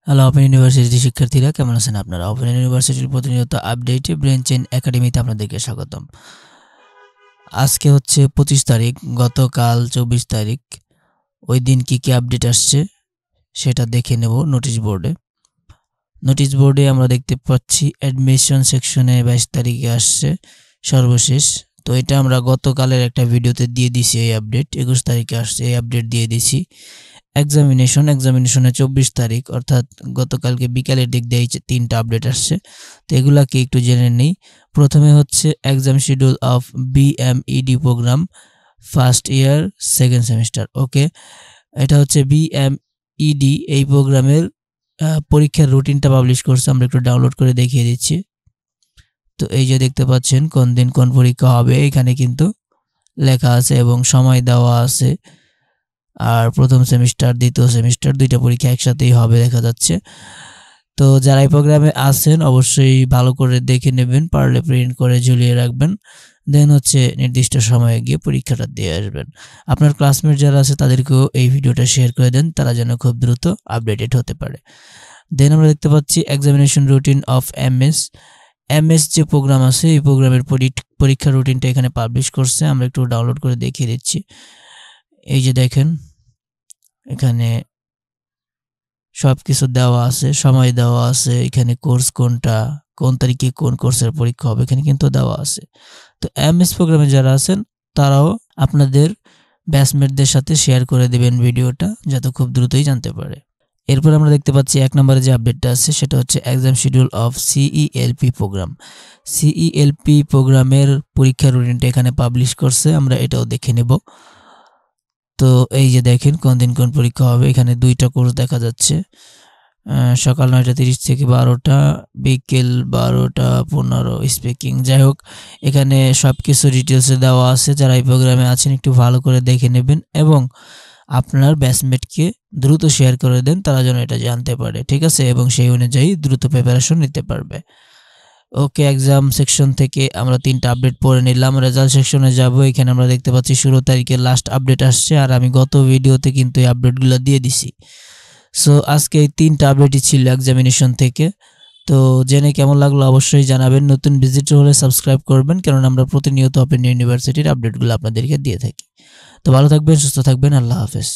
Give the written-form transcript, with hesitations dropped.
Hello open university শিক্ষার্থীরা কেমন আছেন আপনারা? ওপেন ইউনিভার্সিটির প্রতিনিয়ত আপডেটে ব্রেন চেইন একাডেমিতে আপনাদেরকে স্বাগতম। আজকে হচ্ছে 25 তারিখ, গতকাল 24 তারিখ। ওই দিন কি আপডেট আসছে সেটা দেখে নেব নোটিশ বোর্ডে। নোটিশ বোর্ডে আমরা দেখতে পাচ্ছি অ্যাডমিশন সেকশনে 22 তারিখে আসছে সর্বশেষ। তো এটা আমরা গতকালের একটা ভিডিওতে দিয়ে দিছি এই আপডেট। 21 তারিখে আসছে এই আপডেট দিয়ে দিছি। এক্সামিনেশনে 24 তারিখ অর্থাৎ গতকালকে বিকালের দিক দিয়ে 3টা আপডেট আসছে। তো এগুলাকে একটু জেনে নেই। প্রথমে হচ্ছে exam schedule of BMED program first year second semester. Okay, এটা হচ্ছে বিএমইডি এই প্রোগ্রামের পরীক্ষার রুটিনটা পাবলিশ করছে। আমরা একটু ডাউনলোড করে দেখিয়ে দিচ্ছি। তো এই যে দেখতে পাচ্ছেন কোন দিন কোন পরীক্ষা হবে এখানে কিন্তু লেখা আছে এবং সময় দেওয়া আছে। আর প্রথম সেমিস্টার দ্বিতীয় সেমিস্টার দুইটা পরীক্ষা একসাথেই হবে দেখা যাচ্ছে। তো যারা এই প্রোগ্রামে আছেন অবশ্যই ভালো করে দেখে নেবেন, পারলে প্রিন্ট করে ঝুলিয়ে রাখবেন, দেন হচ্ছে নির্দিষ্ট সময়ে গিয়ে পরীক্ষাটা দিয়ে আসবেন। আপনার ক্লাসমেট যারা আছে তাদেরকেও এই ভিডিওটা শেয়ার করে দেন, তারা যেন খুব দ্রুত আপডেটেড হতে পারে। দেন আমরা দেখতে পাচ্ছি এক্সামিনেশন রুটিন অফ এমএস যে প্রোগ্রাম আছে এই প্রোগ্রামের পরীক্ষার রুটিনটা এখানে পাবলিশ করছে। আমরা একটু ডাউনলোড করে দেখিয়ে দিচ্ছি। এই যে দেখেন এখানে সবকিছু দেওয়া আছে, সময় দেওয়া আছে, এখানে কোর্স কোনটা, কোন তারিখে কোন কোর্সের পরীক্ষা হবে এখানে কিন্তু দেওয়া আছে। তো এমএস প্রোগ্রামে যারা আছেন তারাও আপনাদের ব্যাচমেটদের সাথে শেয়ার করে দেবেন ভিডিওটা, যাতে খুব দ্রুতই জানতে পারে। এরপর আমরা দেখতে পাচ্ছি 1 নম্বরে যে আপডেটটা আছে সেটা হচ্ছে এক্সাম শিডিউল অফ সিইএলপি প্রোগ্রাম। সিইএলপি প্রোগ্রামের পরীক্ষার রুটিনটা এখানে পাবলিশ করছে, আমরা এটাও দেখে নেব। তো এই যে দেখেন কোন দিন কোন পরীক্ষা হবে। এখানে 2টা কোর্স দেখা যাচ্ছে, সকাল 9:30 থেকে 12টা, বিকেল 12:15 স্পিকিং। যাই হোক, এখানে সব কিছু ডিটেলসে দেওয়া আছে। যারা এই প্রোগ্রামে আছেন একটু ভালো করে দেখে নেবেন এবং আপনার ব্যাচমেটকে দ্রুত শেয়ার করে দেন, তারা যেন এটা জানতে পারে, ঠিক আছে, এবং সেই অনুযায়ী দ্রুত প্রিপারেশন নিতে পারবে। ওকে, এক্সাম সেকশন থেকে আমরা 3টা আপডেট পড়ে নিলাম। রেজাল্ট সেকশনে যাব। এখানে আমরা দেখতে পাচ্ছি 16 তারিখে লাস্ট আপডেট আসছে, আর আমি গত ভিডিওতে কিন্তু এই আপডেটগুলো দিয়ে দিছি। সো আজকে এই 3টা আপডেটই ছিল এক্সামিনেশন থেকে। তো জেনে কেমন লাগলো অবশ্যই জানাবেন। নতুন ভিজিটর হলে সাবস্ক্রাইব করবেন, কারণ আমরা প্রতিনিয়ত ওপেন ইউনিভার্সিটির আপডেটগুলো আপনাদেরকে দিয়ে থাকি। তো ভালো থাকবেন, সুস্থ থাকবেন, আল্লাহ হাফেজ।